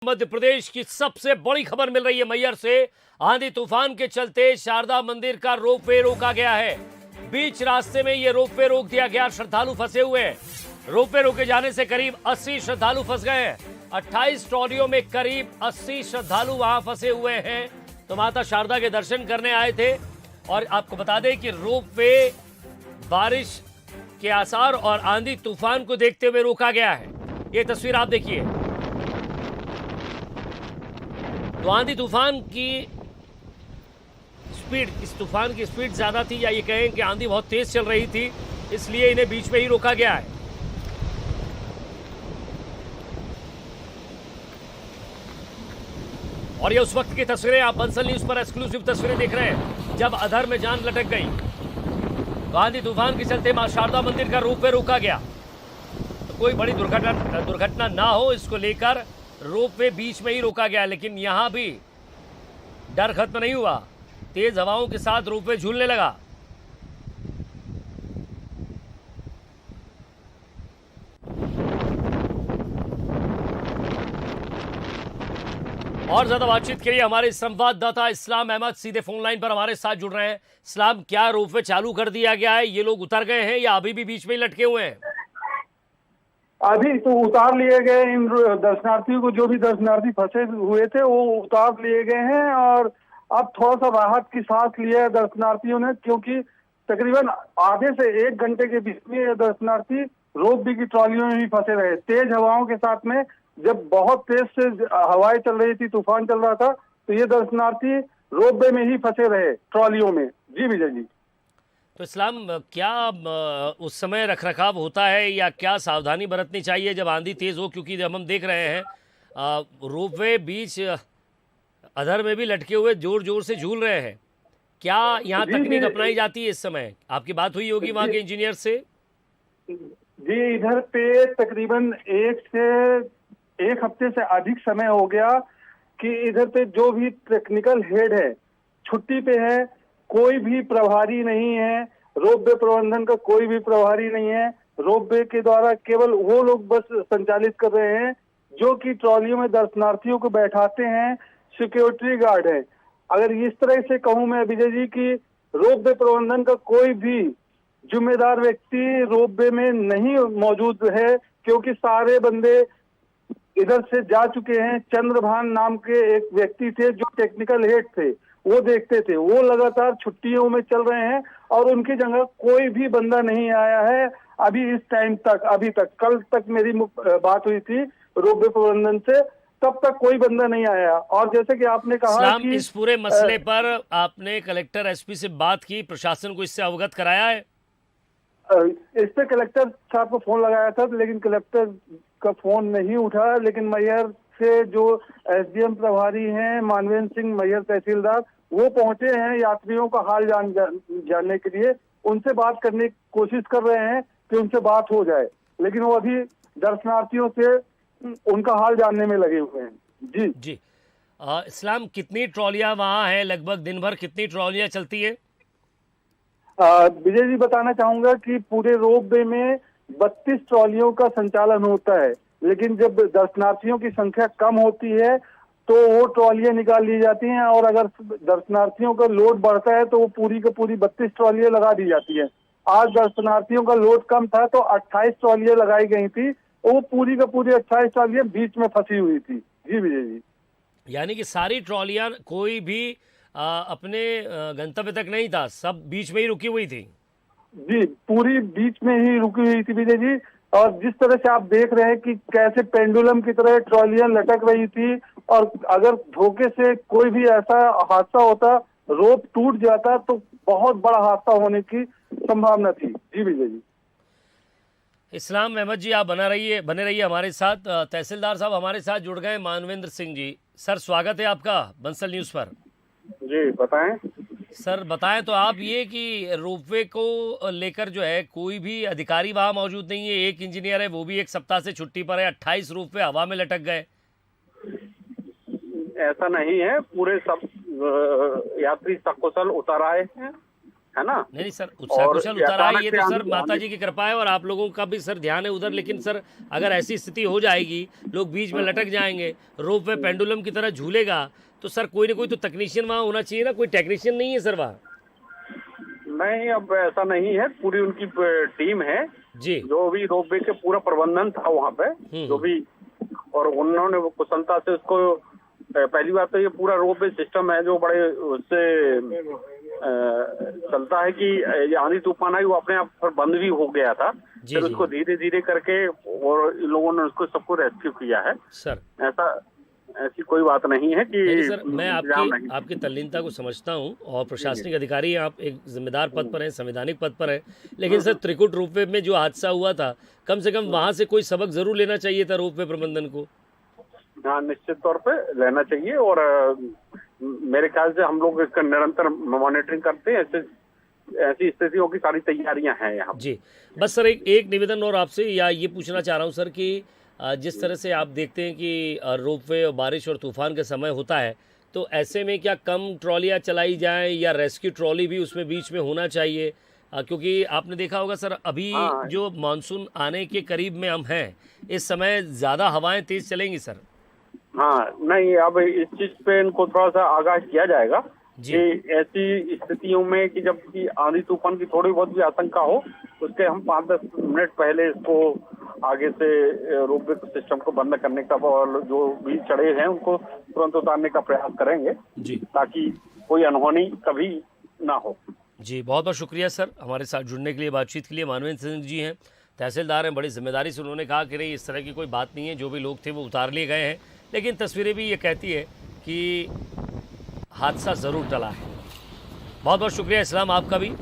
मध्य प्रदेश की सबसे बड़ी खबर मिल रही है मैहर से। आंधी तूफान के चलते शारदा मंदिर का रोपवे रोका गया है। बीच रास्ते में यह रोपवे रोक दिया गया। श्रद्धालु फंसे हुए हैं। रोपवे रोके जाने से करीब 80 श्रद्धालु फंस गए हैं। 28 ट्रॉलियों में करीब 80 श्रद्धालु वहां फंसे हुए हैं। तो माता शारदा के दर्शन करने आए थे। और आपको बता दें कि रोपवे बारिश के आसार और आंधी तूफान को देखते हुए रोका गया है। ये तस्वीर आप देखिए। तो आंधी तूफान की स्पीड, इस तूफान की स्पीड ज्यादा थी, या ये कहें कि आंधी बहुत तेज चल रही थी, इसलिए इन्हें बीच में ही रोका गया है। और ये उस वक्त की तस्वीरें, आप बंसल न्यूज पर एक्सक्लूसिव तस्वीरें देख रहे हैं, जब अधर में जान लटक गई। तो आंधी तूफान के चलते मां शारदा मंदिर का रोपवे रोका गया। तो कोई बड़ी दुर्घटना ना हो, इसको लेकर रोपवे बीच में ही रोका गया। लेकिन यहां भी डर खत्म नहीं हुआ। तेज हवाओं के साथ रोपवे झूलने लगा। और ज्यादा बातचीत के लिए हमारे संवाददाता इस्लाम अहमद सीधे फोन लाइन पर हमारे साथ जुड़ रहे हैं। इस्लाम, क्या रोपवे चालू कर दिया गया है? ये लोग उतर गए हैं या अभी भी बीच में ही लटके हुए हैं? अभी तो उतार लिए गए इन दर्शनार्थियों को। जो भी दर्शनार्थी फंसे हुए थे वो उतार लिए गए हैं। और अब थोड़ा सा राहत की सांस लिया है दर्शनार्थियों ने, क्योंकि तकरीबन आधे से 1 घंटे के बीच में ये दर्शनार्थी रोपवे की ट्रॉलियों में ही फंसे रहे। तेज हवाओं के साथ में, जब बहुत तेज से हवाएं चल रही थी, तूफान चल रहा था, तो ये दर्शनार्थी रोपवे में ही फंसे रहे ट्रॉलियों में। जी विजय जी। तो इस्लाम, क्या उस समय रखरखाव होता है या क्या सावधानी बरतनी चाहिए जब आंधी तेज हो? क्योंकि जब हम देख रहे हैं रोपवे बीच अधर में भी लटके हुए जोर जोर से झूल रहे हैं। क्या यहाँ तकनीक अपनाई जाती है इस समय? आपकी बात हुई होगी वहाँ के इंजीनियर से। जी, इधर पे तकरीबन 1 हफ्ते से अधिक समय हो गया कि इधर पे जो भी टेक्निकल हेड है छुट्टी पे है। कोई भी प्रभारी नहीं है, रोपवे प्रबंधन का कोई भी प्रभारी नहीं है। रोपवे के द्वारा केवल वो लोग बस संचालित कर रहे हैं जो कि ट्रॉलियों में दर्शनार्थियों को बैठाते हैं। सिक्योरिटी गार्ड है। अगर इस तरह से कहूं मैं विजय जी कि रोपवे प्रबंधन का कोई भी जिम्मेदार व्यक्ति रोपवे में नहीं मौजूद है, क्योंकि सारे बंदे इधर से जा चुके हैं। चंद्रभान नाम के एक व्यक्ति थे जो टेक्निकल हेड थे, वो देखते थे। वो लगातार छुट्टियों में चल रहे हैं और उनकी जगह कोई भी बंदा नहीं आया है अभी इस टाइम तक। अभी तक, कल तक मेरी बात हुई थी रोपवे प्रबंधन से, तब तक कोई बंदा नहीं आया। और जैसे कि आपने कहा कि इस पूरे मसले पर आपने कलेक्टर, एसपी से बात की, प्रशासन को इससे अवगत कराया है? इस पे कलेक्टर साहब को फोन लगाया था, लेकिन कलेक्टर का फोन नहीं उठा। लेकिन मैहर से जो एसडीएम प्रभारी हैं मानवेंद्र सिंह, मैहर तहसीलदार, वो पहुंचे हैं यात्रियों का हाल जानने के लिए। उनसे बात करने की कोशिश कर रहे हैं कि उनसे बात हो जाए, लेकिन वो अभी दर्शनार्थियों से उनका हाल जानने में लगे हुए हैं। जी जी। इस्लाम, कितनी ट्रॉलियां वहां हैं? लगभग दिन भर कितनी ट्रॉलियां चलती है? विजय जी, बताना चाहूंगा कि पूरे रोपवे में 32 ट्रॉलियों का संचालन होता है। लेकिन जब दर्शनार्थियों की संख्या कम होती है तो वो ट्रॉलियां निकाल ली जाती हैं, और अगर दर्शनार्थियों का लोड बढ़ता है तो वो पूरी की पूरी 32 ट्रॉलियां लगा दी जाती है। आज दर्शनार्थियों का लोड कम था तो 28 ट्रॉलियां लगाई गई थी। वो पूरी का पूरी 28 ट्रॉलियां बीच में फंसी हुई थी। जी विजय जी। यानी कि सारी ट्रॉलियां, कोई भी अपने गंतव्य तक नहीं था, सब बीच में ही रुकी हुई थी? जी, पूरी बीच में ही रुकी हुई थी विजय जी। और जिस तरह से आप देख रहे हैं कि कैसे पेंडुलम की तरह ट्रॉलियां लटक रही थी, और अगर धोखे से कोई भी ऐसा हादसा होता, रोप टूट जाता, तो बहुत बड़ा हादसा होने की संभावना थी। जी विजय जी। इस्लाम अहमद जी, आप बने रहिए हमारे साथ। तहसीलदार साहब हमारे साथ जुड़ गए, मानवेंद्र सिंह जी। सर, स्वागत है आपका बंसल न्यूज पर। जी बताएं सर। बताएं तो आप ये कि रोपवे को लेकर जो है कोई भी अधिकारी वहां मौजूद नहीं है। एक इंजीनियर है, वो भी 1 सप्ताह से छुट्टी पर है। 28 रोपवे हवा में लटक गए। ऐसा नहीं है, पूरे सब यात्री सकुशल उतर आए हैं है ना। नहीं सर, और कुशल उतर आए, ये तो सर आंधी- माता जी की कृपा है और आप लोगों का भी सर ध्यान है उधर। लेकिन सर अगर ऐसी स्थिति हो जाएगी, लोग बीच में लटक जाएंगे, रोप वे पेंडुलम की तरह झूलेगा, तो सर कोई ना कोई तो तकनीशियन वहाँ होना चाहिए ना। कोई टेक्नीशियन नहीं है सर वहाँ? नहीं, अब ऐसा नहीं है, पूरी उनकी टीम है जी जो भी रोपवे के पूरा प्रबंधन था वहाँ पे जो भी, और उन्होंने वो कुशलता से उसको पहली बात तो ये पूरा रोपवे सिस्टम है जो बड़े उससे चलता है कि ये आंधी तूफान आई वो अपने आप पर बंद भी हो गया था, जी फिर जी उसको धीरे धीरे करके और इन लोगों ने उसको सबको रेस्क्यू किया है। सर। ऐसी कोई बात नहीं है कि नहीं सर, मैं इंतजाम नहीं। आपकी तल्लीनता को समझता हूँ और प्रशासनिक अधिकारी हैं, आप एक जिम्मेदार पद पर हैं, संवैधानिक पद पर हैं। लेकिन सर त्रिकुट रोपवे में जो हादसा हुआ था, कम से कम वहाँ से कोई सबक जरूर लेना चाहिए था रोपवे प्रबंधन को। हाँ, निश्चित तौर पे लेना चाहिए, और मेरे ख्याल से हम लोग इसका निरंतर मॉनिटरिंग करते हैं। ऐसी स्थितियों की सारी तैयारियां हैं यहाँ। जी, बस सर एक निवेदन और आपसे या ये पूछना चाह रहा हूँ सर कि जिस तरह से आप देखते हैं कि रोपवे और बारिश और तूफान का समय होता है, तो ऐसे में क्या कम ट्रॉलियाँ चलाई जाएं या रेस्क्यू ट्रॉली भी उसमें बीच में होना चाहिए? क्योंकि आपने देखा होगा सर अभी जो मानसून आने के करीब में हम हैं, इस समय ज़्यादा हवाएं तेज़ चलेंगी सर। हाँ, नहीं, अब इस चीज पे इनको थोड़ा सा आगाह किया जाएगा जी। कि ऐसी स्थितियों में कि जब की आंधी तूफान की थोड़ी बहुत भी आशंका हो, उसके हम 5-10 मिनट पहले इसको आगे से रोपवे सिस्टम को बंद करने का और जो भी चढ़े हैं उनको तुरंत उतारने का प्रयास करेंगे जी, ताकि कोई अनहोनी कभी ना हो। जी बहुत बहुत शुक्रिया सर हमारे साथ जुड़ने के लिए, बातचीत के लिए। मानवेंद्र सिंह जी हैं, तहसीलदार हैं, बड़ी जिम्मेदारी से उन्होंने कहा कि नहीं इस तरह की कोई बात नहीं है, जो भी लोग थे वो उतार लिए गए हैं। लेकिन तस्वीरें भी ये कहती है कि हादसा ज़रूर टला है। बहुत बहुत शुक्रिया इस्लाम आपका भी।